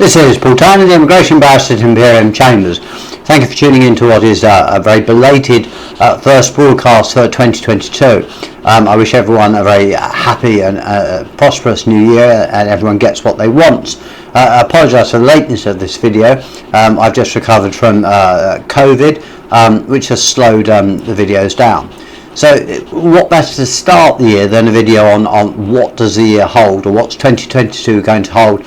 This is Paul Tynan, the Immigration Barrister at Imperium Chambers. Thank you for tuning in to what is a very belated first broadcast for 2022. I wish everyone a very happy and prosperous new year, and everyone gets what they want. I apologise for the lateness of this video. I've just recovered from COVID, which has slowed the videos down. So what better to start the year than a video on what does the year hold, or what's 2022 going to hold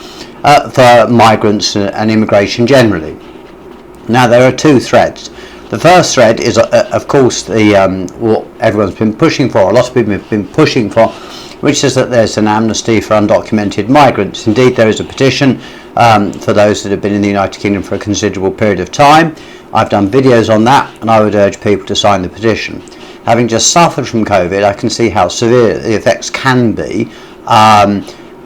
for migrants and immigration generally. Now there are two threads. The first thread is of course the what everyone's been pushing for, a lot of people have been pushing for, which is that there's an amnesty for undocumented migrants. Indeed, there is a petition for those that have been in the United Kingdom for a considerable period of time. I've done videos on that, and I would urge people to sign the petition. Having just suffered from COVID, I can see how severe the effects can be,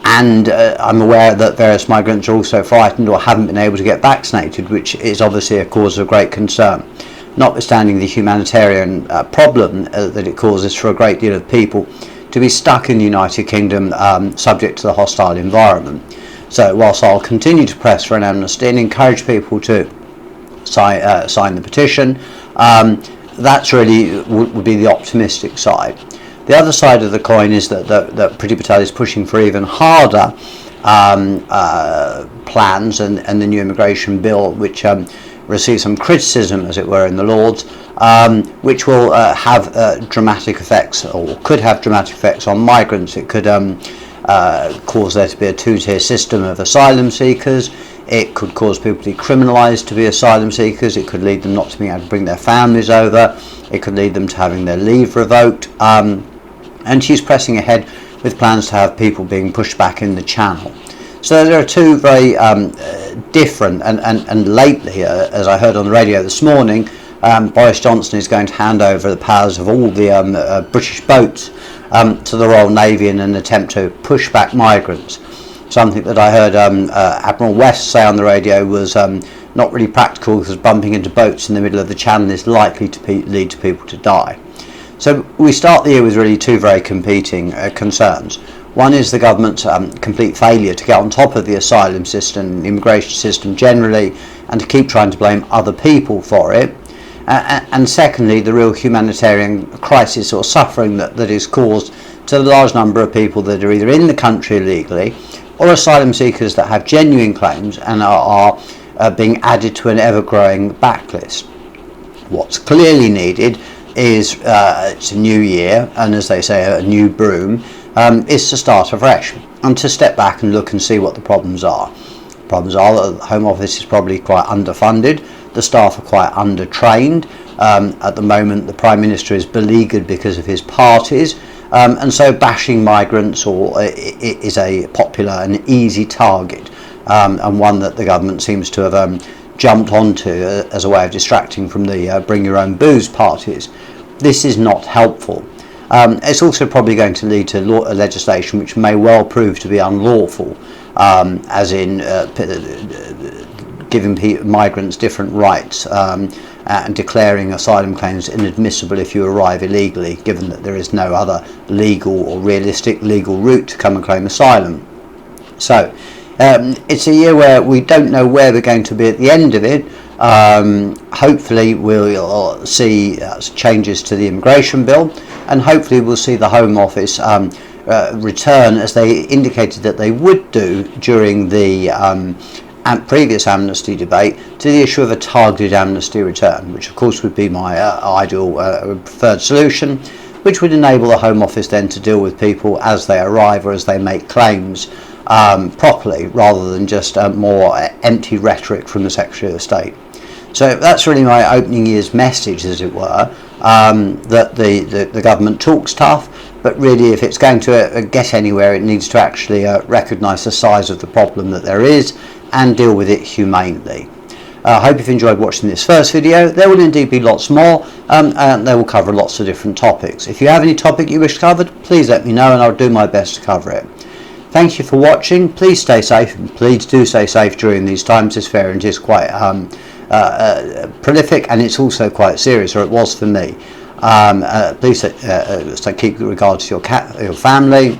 and I'm aware that various migrants are also frightened or haven't been able to get vaccinated, which is obviously a cause of great concern, notwithstanding the humanitarian problem that it causes for a great deal of people to be stuck in the United Kingdom subject to the hostile environment. So whilst I'll continue to press for an amnesty and encourage people to sign the petition, that's really would be the optimistic side. The other side of the coin is that Priti Patel is pushing for even harder plans, and the new immigration bill, which received some criticism, as it were, in the Lords, which will have dramatic effects, or could have dramatic effects on migrants. It could cause there to be a two-tier system of asylum seekers. It could cause people to be criminalised to be asylum seekers. It could lead them not to being able to bring their families over. It could lead them to having their leave revoked. And she's pressing ahead with plans to have people being pushed back in the Channel. So there are two very different, and lately, as I heard on the radio this morning, Boris Johnson is going to hand over the powers of all the British boats to the Royal Navy in an attempt to push back migrants. Something that I heard Admiral West say on the radio was not really practical, because bumping into boats in the middle of the Channel is likely to lead to people to die. So we start the year with really two very competing concerns. One is the government's complete failure to get on top of the asylum system, the immigration system generally, and to keep trying to blame other people for it. And secondly, the real humanitarian crisis or suffering that is caused to the large number of people that are either in the country illegally, or asylum seekers that have genuine claims and are being added to an ever-growing backlist. What's clearly needed is it's a new year, and as they say, a new broom, is to start afresh and to step back and look and see what the problems are. The problems are that the Home Office is probably quite underfunded, the staff are quite undertrained. At the moment, the Prime Minister is beleaguered because of his parties, and so bashing migrants is a popular and easy target, and one that the government seems to have jumped onto as a way of distracting from the bring your own booze parties. This is not helpful. It's also probably going to lead to legislation which may well prove to be unlawful, as in giving migrants different rights and declaring asylum claims inadmissible if you arrive illegally, given that there is no other legal or realistic legal route to come and claim asylum. So it's a year where we don't know where we're going to be at the end of it. Hopefully we'll see changes to the immigration bill, and hopefully we'll see the Home Office return, as they indicated that they would do during the previous amnesty debate, to the issue of a targeted amnesty return, which of course would be my ideal preferred solution, which would enable the Home Office then to deal with people as they arrive or as they make claims properly, rather than just more empty rhetoric from the Secretary of State. So that's really my opening year's message, as it were, that the government talks tough, but really if it's going to get anywhere, it needs to actually recognise the size of the problem that there is and deal with it humanely. I hope you've enjoyed watching this first video. There will indeed be lots more, and they will cover lots of different topics. If you have any topic you wish covered, please let me know and I'll do my best to cover it. Thank you for watching. Please stay safe, and please do stay safe during these times. This variant is quite prolific, and it's also quite serious, or it was for me. Please keep regard to your family,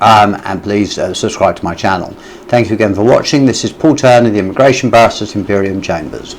and please subscribe to my channel. Thank you again for watching. This is Paul Turner, the Immigration Barristers, Imperium Chambers.